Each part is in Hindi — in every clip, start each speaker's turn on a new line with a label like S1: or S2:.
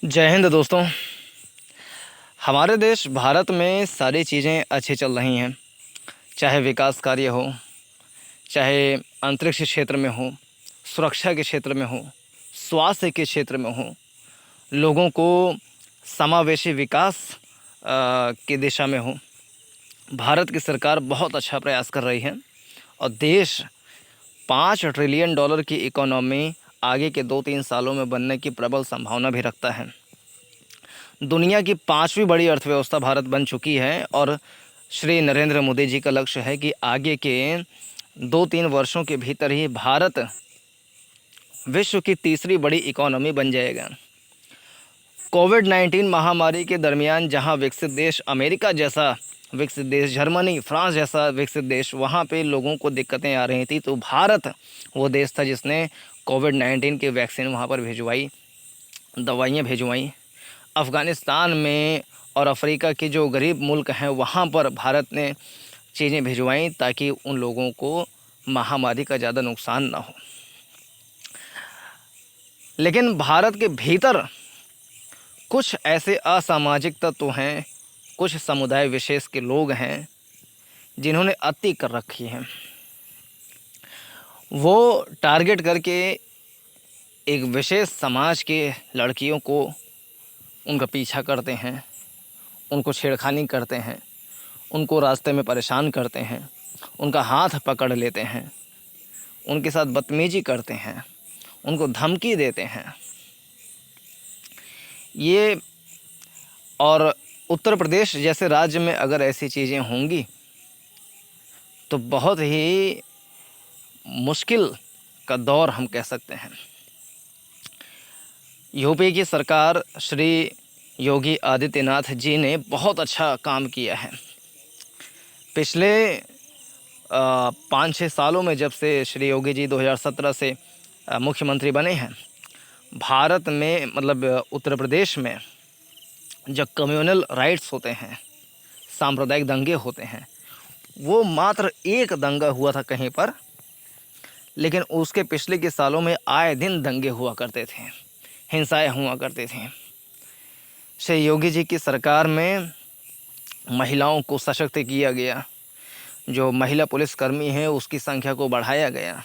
S1: जय हिंद दोस्तों। हमारे देश भारत में सारी चीज़ें अच्छी चल रही हैं, चाहे विकास कार्य हो, चाहे अंतरिक्ष क्षेत्र में हो, सुरक्षा के क्षेत्र में हो, स्वास्थ्य के क्षेत्र में हो, लोगों को समावेशी विकास की दिशा में हो। भारत की सरकार बहुत अच्छा प्रयास कर रही है और देश $5 ट्रिलियन की इकोनॉमी आगे के 2-3 सालों में बनने की प्रबल संभावना भी रखता है। दुनिया की 5वीं बड़ी अर्थव्यवस्था भारत बन चुकी है और श्री नरेंद्र मोदी जी का लक्ष्य है कि आगे के 2-3 वर्षों के भीतर ही भारत विश्व की तीसरी बड़ी इकोनॉमी बन जाएगा। कोविड-19 महामारी के दरमियान जहां विकसित देश अमेरिका जैसा विकसित देश, जर्मनी, फ्रांस जैसा विकसित देश, वहां पे लोगों को दिक्कतें आ रही थी, तो भारत वो देश था जिसने कोविड-19 की वैक्सीन वहां पर भिजवाई, दवाइयाँ भिजवाईं। अफ़गानिस्तान में और अफ्रीका के जो गरीब मुल्क हैं वहाँ पर भारत ने चीज़ें भिजवाईं ताकि उन लोगों को महामारी का ज़्यादा नुकसान ना हो। लेकिन भारत के भीतर कुछ ऐसे असामाजिक तत्व हैं, कुछ समुदाय विशेष के लोग हैं जिन्होंने अति कर रखी है। वो टारगेट करके एक विशेष समाज के लड़कियों को उनका पीछा करते हैं, उनको छेड़खानी करते हैं, उनको रास्ते में परेशान करते हैं, उनका हाथ पकड़ लेते हैं, उनके साथ बदतमीजी करते हैं, उनको धमकी देते हैं। ये और उत्तर प्रदेश जैसे राज्य में अगर ऐसी चीज़ें होंगी तो बहुत ही मुश्किल का दौर हम कह सकते हैं। यूपी की सरकार श्री योगी आदित्यनाथ जी ने बहुत अच्छा काम किया है। पिछले 5-6 सालों में जब से श्री योगी जी 2017 से मुख्यमंत्री बने हैं, भारत में मतलब उत्तर प्रदेश में जब कम्युनल राइट्स होते हैं, सांप्रदायिक दंगे होते हैं, वो मात्र एक दंगा हुआ था कहीं पर, लेकिन उसके पिछले के सालों में आए दिन दंगे हुआ करते थे, हिंसाएं हुआ करती थीं। श्री योगी जी की सरकार में महिलाओं को सशक्त किया गया, जो महिला पुलिसकर्मी हैं उसकी संख्या को बढ़ाया गया,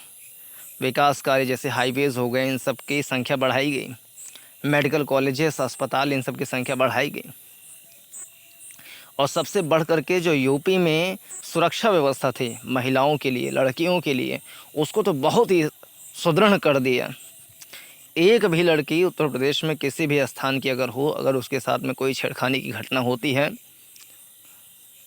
S1: विकास कार्य जैसे हाईवेज़ हो गए इन सब की संख्या बढ़ाई गई, मेडिकल कॉलेजेस, अस्पताल, इन सब की संख्या बढ़ाई गई। और सबसे बढ़ कर के जो यूपी में सुरक्षा व्यवस्था थी महिलाओं के लिए, लड़कियों के लिए, उसको तो बहुत ही सुदृढ़ कर दिया। एक भी लड़की उत्तर प्रदेश में किसी भी स्थान की अगर उसके साथ में कोई छेड़खानी की घटना होती है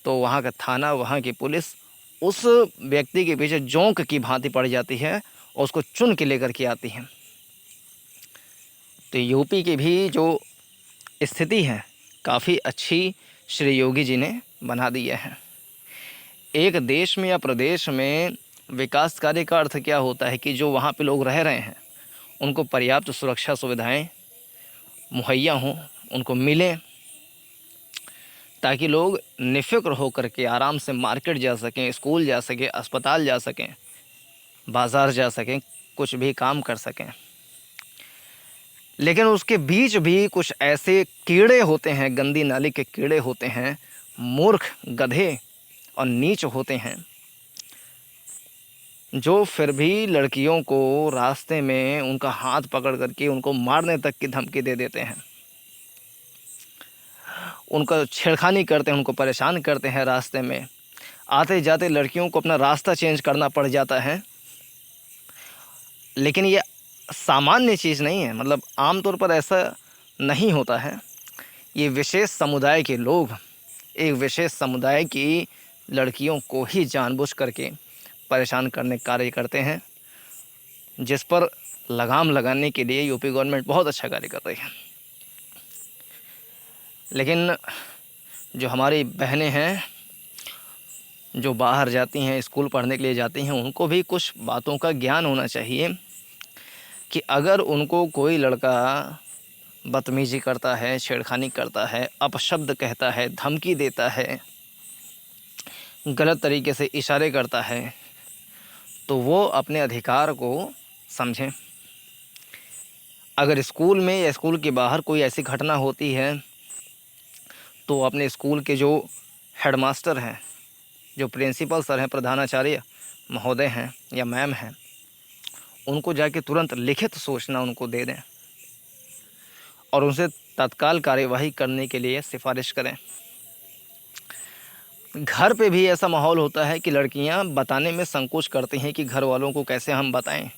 S1: तो वहाँ का थाना, वहाँ की पुलिस उस व्यक्ति के पीछे जोंक की भांति पड़ जाती है और उसको चुन के लेकर के आती है। तो यूपी की भी जो स्थिति है काफ़ी अच्छी श्री योगी जी ने बना दिया है। एक देश में या प्रदेश में विकास कार्य का अर्थ क्या होता है कि जो वहाँ पे लोग रह रहे हैं उनको पर्याप्त सुरक्षा सुविधाएं मुहैया हों, उनको मिलें, ताकि लोग निफ़िक्र होकर के आराम से मार्केट जा सकें, स्कूल जा सकें, अस्पताल जा सकें, बाज़ार जा सकें, कुछ भी काम कर सकें। लेकिन उसके बीच भी कुछ ऐसे कीड़े होते हैं, गंदी नाली के कीड़े होते हैं, मूर्ख, गधे और नीच होते हैं, जो फिर भी लड़कियों को रास्ते में उनका हाथ पकड़ करके उनको मारने तक की धमकी दे देते हैं, उनका छेड़खानी करते हैं, उनको परेशान करते हैं। रास्ते में आते जाते लड़कियों को अपना रास्ता चेंज करना पड़ जाता है। लेकिन ये सामान्य चीज़ नहीं है, मतलब आम तौर पर ऐसा नहीं होता है। ये विशेष समुदाय के लोग एक विशेष समुदाय की लड़कियों को ही जानबूझ करके परेशान करने का कार्य करते हैं, जिस पर लगाम लगाने के लिए यूपी गवर्नमेंट बहुत अच्छा कार्य कर रही है। लेकिन जो हमारी बहनें हैं जो बाहर जाती हैं, स्कूल पढ़ने के लिए जाती हैं, उनको भी कुछ बातों का ज्ञान होना चाहिए कि अगर उनको कोई लड़का बदतमीजी करता है, छेड़खानी करता है, अपशब्द कहता है, धमकी देता है, गलत तरीके से इशारे करता है, तो वो अपने अधिकार को समझें। अगर स्कूल में या स्कूल के बाहर कोई ऐसी घटना होती है तो अपने स्कूल के जो हेडमास्टर हैं, जो प्रिंसिपल सर हैं, प्रधानाचार्य महोदय हैं या मैम हैं, उनको जाके तुरंत लिखित सूचना उनको दे दें और उनसे तत्काल कार्यवाही करने के लिए सिफारिश करें। घर पे भी ऐसा माहौल होता है कि लड़कियां बताने में संकोच करती हैं कि घर वालों को कैसे हम बताएं।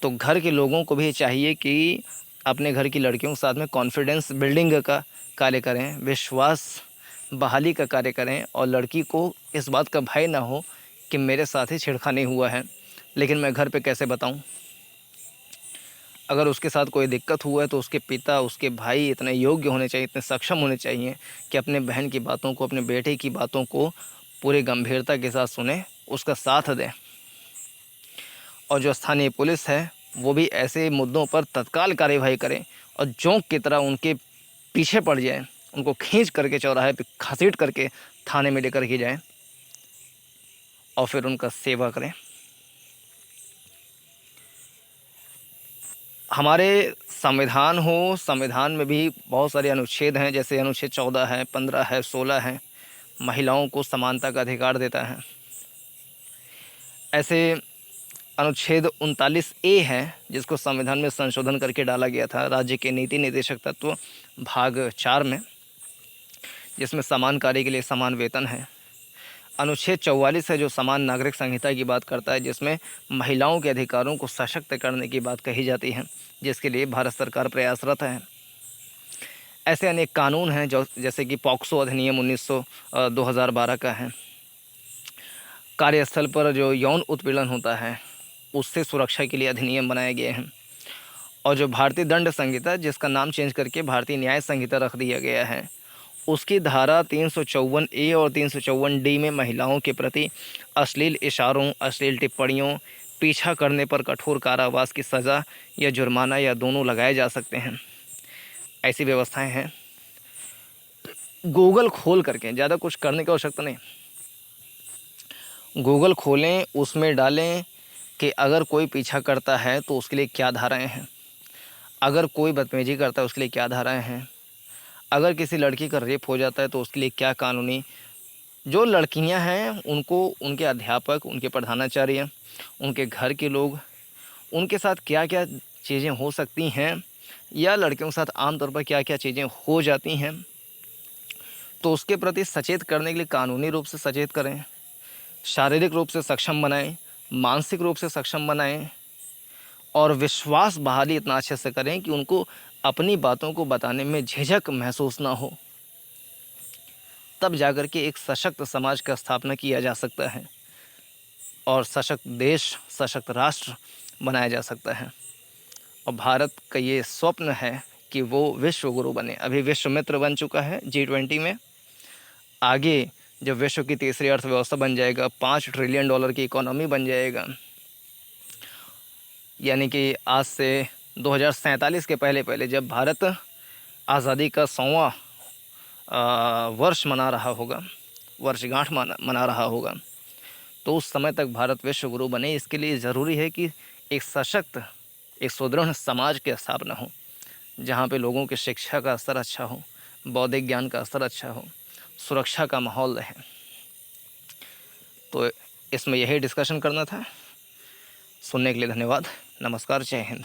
S1: तो घर के लोगों को भी चाहिए कि अपने घर की लड़कियों के साथ में कॉन्फिडेंस बिल्डिंग का कार्य करें, विश्वास बहाली का कार्य करें और लड़की को इस बात का भय ना हो कि मेरे साथ ही छेड़खानी हुआ है, लेकिन मैं घर पे कैसे बताऊं। अगर उसके साथ कोई दिक्कत हुआ है तो उसके पिता, उसके भाई इतने योग्य होने चाहिए, इतने सक्षम होने चाहिए कि अपने बहन की बातों को, अपने बेटे की बातों को पूरे गंभीरता के साथ सुने, उसका साथ दें। और जो स्थानीय पुलिस है वो भी ऐसे मुद्दों पर तत्काल कार्यवाही करें और जोंक की तरह उनके पीछे पड़ जाए, उनको खींच करके चौराहे पे घसीट करके थाने में लेकर के जाएं और फिर उनका सेवा करें। हमारे संविधान हो, संविधान में भी बहुत सारे अनुच्छेद हैं, जैसे अनुच्छेद 14 है, 15 है, 16 है, महिलाओं को समानता का अधिकार देता है। ऐसे अनुच्छेद 39A है जिसको संविधान में संशोधन करके डाला गया था राज्य के नीति निर्देशक तत्व भाग 4 में, जिसमें समान कार्य के लिए समान वेतन है। अनुच्छेद 44 है जो समान नागरिक संहिता की बात करता है, जिसमें महिलाओं के अधिकारों को सशक्त करने की बात कही जाती है, जिसके लिए भारत सरकार प्रयासरत है। ऐसे अनेक कानून हैं जो जैसे कि पॉक्सो अधिनियम 2012 का है। कार्यस्थल पर जो यौन उत्पीड़न होता है उससे सुरक्षा के लिए अधिनियम बनाए गए हैं। और जो भारतीय दंड संहिता, जिसका नाम चेंज करके भारतीय न्याय संहिता रख दिया गया है, उसकी धारा 354A और 354D में महिलाओं के प्रति अश्लील इशारों, अश्लील टिप्पणियों, पीछा करने पर कठोर कारावास की सज़ा या जुर्माना या दोनों लगाए जा सकते हैं। ऐसी व्यवस्थाएं हैं। गूगल खोल करके, ज़्यादा कुछ करने की आवश्यकता नहीं, गूगल खोलें, उसमें डालें कि अगर कोई पीछा करता है तो उसके लिए क्या धाराएं हैं, अगर कोई बदतमीजी करता है उसके लिए क्या धाराएं हैं, अगर किसी लड़की का रेप हो जाता है तो उसके लिए क्या कानूनी, जो लड़कियां हैं उनको उनके अध्यापक, उनके प्रधानाचार्य, उनके घर के लोग, उनके साथ क्या क्या चीज़ें हो सकती हैं या लड़कियों के साथ आमतौर पर क्या क्या चीज़ें हो जाती हैं, तो उसके प्रति सचेत करने के लिए कानूनी रूप से सचेत करें, शारीरिक रूप से सक्षम बनाएं, मानसिक रूप से सक्षम बनाएं और विश्वास बहाली इतना अच्छे से करें कि उनको अपनी बातों को बताने में झिझक महसूस ना हो। तब जाकर के एक सशक्त समाज का स्थापना किया जा सकता है और सशक्त देश, सशक्त राष्ट्र बनाया जा सकता है। और भारत का ये स्वप्न है कि वो विश्व गुरु बने। अभी विश्व मित्र बन चुका है G20 में, आगे जब विश्व की तीसरी अर्थव्यवस्था बन जाएगा, $5 ट्रिलियन की इकोनॉमी बन जाएगा, यानी कि आज से 2047 के पहले पहले जब भारत आज़ादी का 100वां वर्ष मना रहा होगा, वर्षगांठ मना रहा होगा, तो उस समय तक भारत विश्व गुरु बने। इसके लिए ज़रूरी है कि एक सशक्त, एक सुदृढ़ समाज की स्थापना हो, जहाँ पे लोगों की शिक्षा का स्तर अच्छा हो, बौद्धिक ज्ञान का स्तर अच्छा हो, सुरक्षा का माहौल रहे। तो इसमें यही डिस्कशन करना था। सुनने के लिए धन्यवाद। नमस्कार, जय हिंद।